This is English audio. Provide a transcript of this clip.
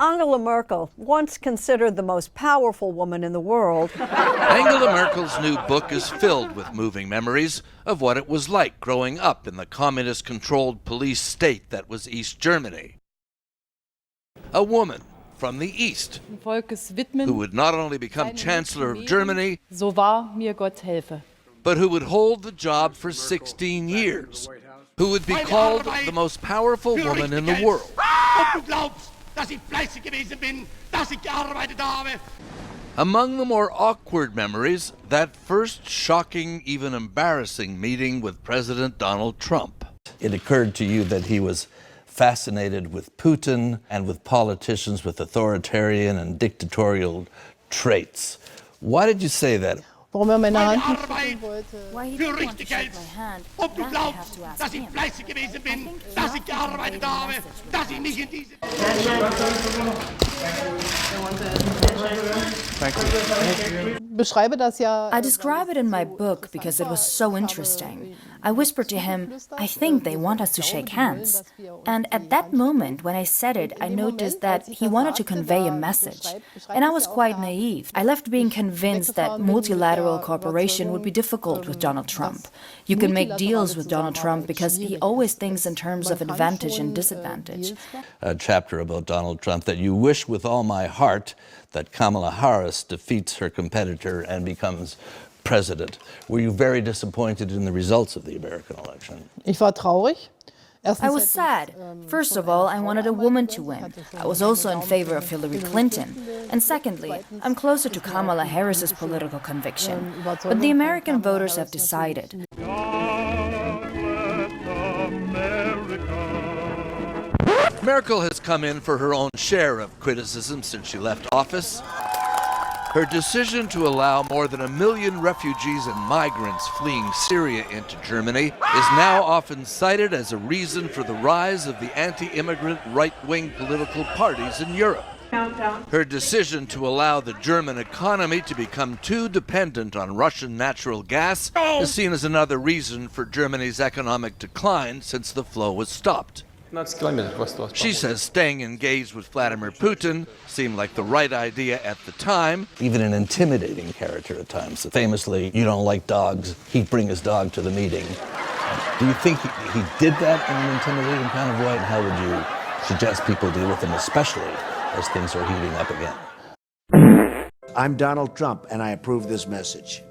Angela Merkel, once considered the most powerful woman in the world. Angela Merkel's new book is filled with moving memories of what it was like growing up in the communist-controlled police state that was East Germany. A woman from the East who would not only become Chancellor of Germany, so wahr mir Gott helfe, but who would hold the job for 16 years, who would be called the most powerful woman in the world. Among the more awkward memories, that first shocking, even embarrassing meeting with President Donald Trump. It occurred to you that he was fascinated with Putin and with politicians with authoritarian and dictatorial traits. Why did you say that? warum meine Hand Why he didn't want to shake my hand, that I have to ask him. I think he conveyed a message. beschreibe das ja. I describe it in my book because it was so interesting. I whispered to him, I think they want us to shake hands. And at that moment, when I said it, I noticed that he wanted to convey a message. And I was quite naive. I left being convinced that multilateral cooperation would be difficult with Donald Trump. You can make deals with Donald Trump because he always thinks in terms of advantage and disadvantage. A chapter about Donald Trump that you wish with all my heart that Kamala Harris defeats her competitor and becomes president. Were you very disappointed in the results of the American election? Ich war traurig. I was sad. First of all, I wanted a woman to win. I was also in favor of Hillary Clinton. And secondly, I'm closer to Kamala Harris's political conviction. But the American voters have decided. Merkel has come in for her own share of criticism since she left office. Her decision to allow more than 1 million refugees and migrants fleeing Syria into Germany is now often cited as a reason for the rise of the anti-immigrant right-wing political parties in Europe. Her decision to allow the German economy to become too dependent on Russian natural gas is seen as another reason for Germany's economic decline since the flow was stopped. She says staying engaged with Vladimir Putin seemed like the right idea at the time. Even an intimidating character at times. Famously, you don't like dogs, he'd bring his dog to the meeting. Do you think he did that in an intimidating kind of way? And how would you suggest people deal with him, especially as things are heating up again? I'm Donald Trump, and I approve this message.